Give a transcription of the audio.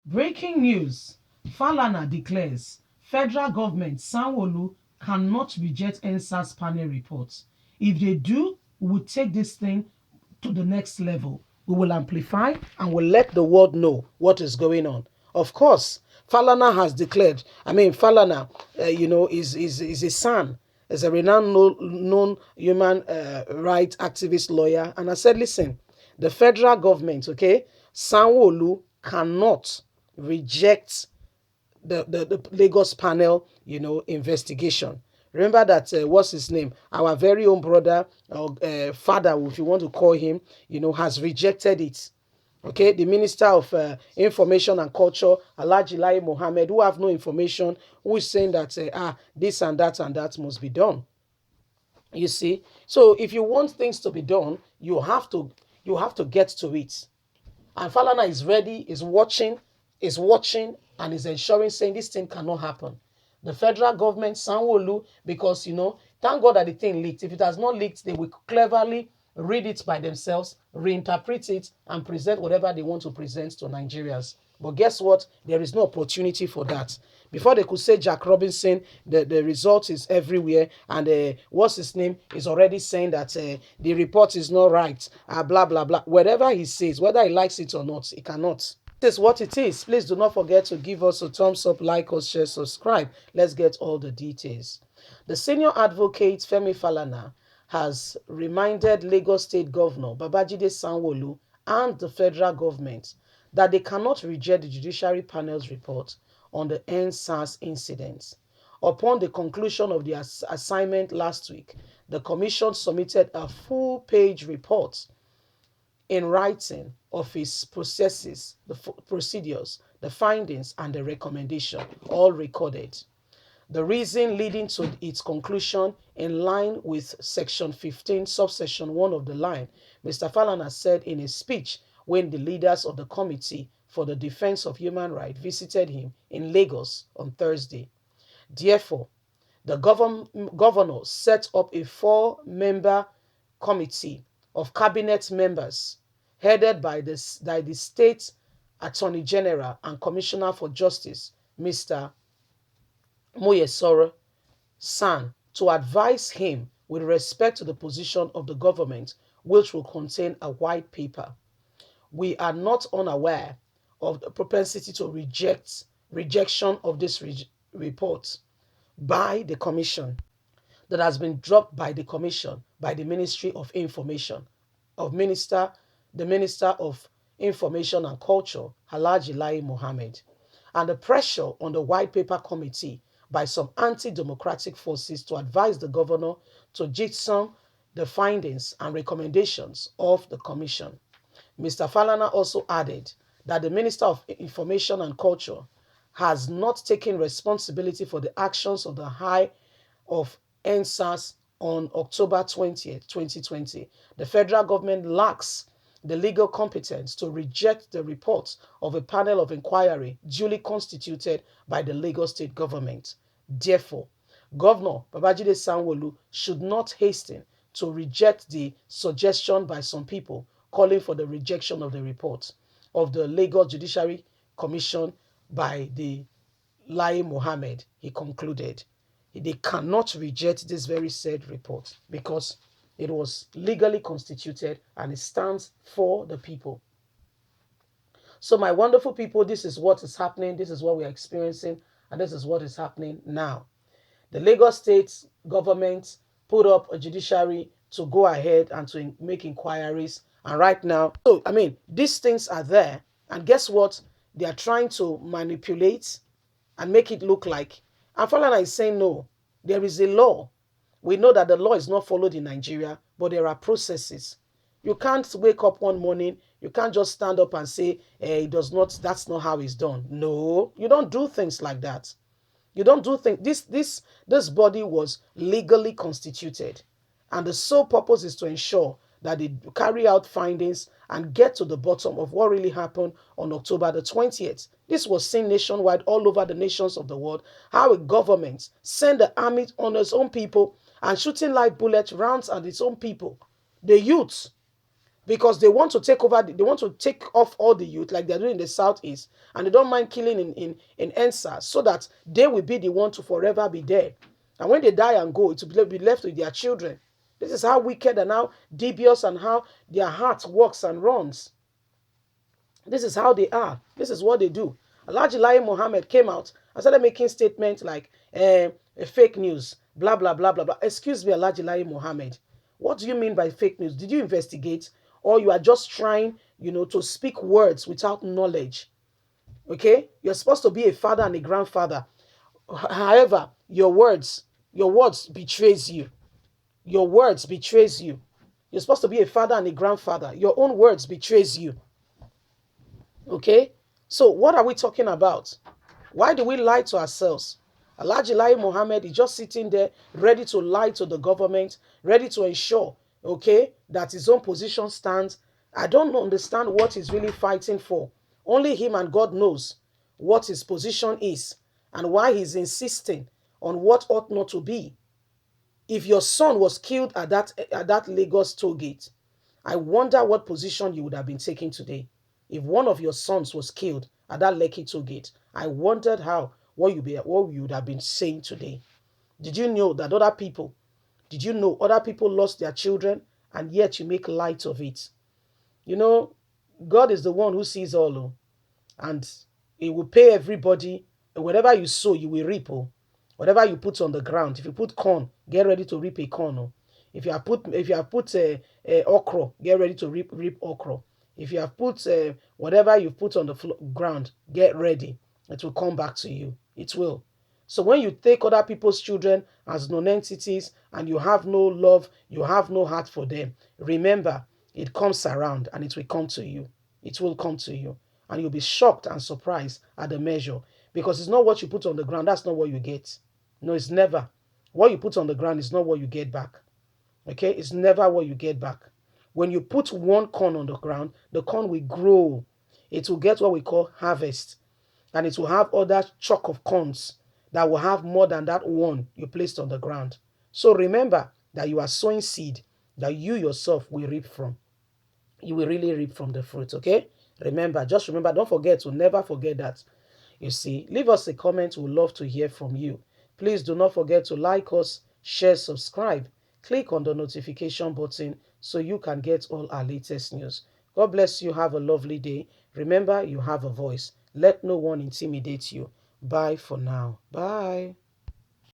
Breaking news. Falana declares federal government Sanwo-Olu cannot reject NSAS panel reports. If they do, we will take this thing to the next level. We will amplify and will let the world know what is going on. Of course, Falana has declared, Falana, is a son, is a renowned known human rights activist lawyer. And I said, listen, the federal government, okay, Sanwo-Olu cannot reject the Lagos panel, investigation. Remember that what's his name? Our very own brother or father, if you want to call him, has rejected it. Okay, the Minister of Information and Culture, Alhaji Lai Mohammed, who have no information, who is saying that this and that must be done. You see, so if you want things to be done, you have to get to it. And Falana is ready, is watching, and is ensuring, saying this thing cannot happen. The federal government, Sanwo-Olu, because thank God that the thing leaked. If it has not leaked, they will cleverly read it by themselves, reinterpret it, and present whatever they want to present to Nigerians. But guess what? There is no opportunity for that. Before they could say Jack Robinson, the result is everywhere. And what's his name is already saying that the report is not right. Blah, blah, blah. Whatever he says, whether he likes it or not, he cannot. This is what it is. Please do not forget to give us a thumbs up, like us, share, subscribe. Let's get all the details. The senior advocate, Femi Falana, has reminded Lagos State Governor Babajide Sanwo-Olu and the federal government that they cannot reject the Judiciary Panel's report on the NSAS incident. Upon the conclusion of the assignment last week, the Commission submitted a full-page report in writing of its processes, the procedures, the findings, and the recommendation, all recorded. The reason leading to its conclusion, in line with Section 15, subsection 1 of the line, Mr. Falana said in a speech when the leaders of the Committee for the Defense of Human Rights visited him in Lagos on Thursday. Therefore, the governor set up a four-member committee of cabinet members headed by the State Attorney General and Commissioner for Justice, Mr. Moyesoro San, to advise him with respect to the position of the government, which will contain a white paper. We are not unaware of the propensity to rejection of this report by the commission that has been dropped by the commission by the Ministry of Information of the Minister of Information and Culture, Alhaji Lai Mohammed, and the pressure on the White Paper Committee by some anti-democratic forces to advise the governor to jitsam the findings and recommendations of the commission. Mr. Falana also added that the Minister of Information and Culture has not taken responsibility for the actions of the High of NSAS on October 20th, 2020. The federal government lacks the legal competence to reject the report of a panel of inquiry duly constituted by the Lagos State government. Therefore, Governor Babajide Sanwo-Olu should not hasten to reject the suggestion by some people calling for the rejection of the report of the Lagos Judiciary Commission by the Lai Mohammed. He concluded they cannot reject this very said report because it was legally constituted and it stands for the people. So, my wonderful people, this is what is happening. This is what we are experiencing, and this is what is happening now. The Lagos State government put up a judiciary to go ahead and to make inquiries. And right now, these things are there. And guess what? They are trying to manipulate and make it look like. And Falana is saying, no, there is a law. We know that the law is not followed in Nigeria, but there are processes. You can't wake up one morning, you can't just stand up and say, that's not how it's done. No, you don't do things like that. You don't do things. This body was legally constituted, and the sole purpose is to ensure that they carry out findings and get to the bottom of what really happened on October the 20th. This was seen nationwide, all over the nations of the world, how a government sent the army on its own people and shooting live bullet rounds at its own people, the youths. because they want to take over, they want to take off all the youth like they're doing in the southeast, and they don't mind killing in Ensa, so that they will be the one to forever be there. And when they die and go, it will be left with their children. This is how wicked and how devious and how their heart works and runs. This is how they are. This is what they do. Alhaji Lai Mohammed came out and started making statements like fake news, blah, blah, blah, blah, blah. Excuse me, Alhaji Lai Mohammed. What do you mean by fake news? Did you investigate? Or you are just trying, to speak words without knowledge? Okay? You're supposed to be a father and a grandfather. However, your words betrays you. Your words betrays you. You're supposed to be a father and a grandfather. Your own words betrays you. Okay? So what are we talking about? Why do we lie to ourselves? Alhaji Lai Mohammed is just sitting there ready to lie to the government, ready to ensure, okay, that his own position stands. I don't understand what he's really fighting for. Only him and God knows what his position is and why he's insisting on what ought not to be. If your son was killed at that Lagos toll gate, I wonder what position you would have been taking today. If one of your sons was killed at that Lekki toll gate, I wondered what you would have been saying today. Did you know other people lost their children, and yet you make light of it? God is the one who sees all, and he will pay everybody. Whatever you sow, you will reap. Whatever you put on the ground, if you put corn, get ready to reap a corn. If you have put okra, get ready to reap okra. If you have put whatever you put on the ground, get ready. It will come back to you. It will. So when you take other people's children as non-entities and you have no love, you have no heart for them, remember, it comes around and it will come to you. It will come to you. And you'll be shocked and surprised at the measure. Because it's not what you put on the ground, that's not what you get. No, it's never. What you put on the ground is not what you get back. Okay? It's never what you get back. When you put one corn on the ground, the corn will grow. It will get what we call harvest. And it will have other chalk of corns that will have more than that one you placed on the ground. So remember that you are sowing seed that you yourself will reap from. You will really reap from the fruit, okay? Just remember, don't forget to never forget that. You see, leave us a comment. We'd love to hear from you. Please do not forget to like us, share, subscribe. Click on the notification button so you can get all our latest news. God bless you. Have a lovely day. Remember, you have a voice. Let no one intimidate you. Bye for now. Bye.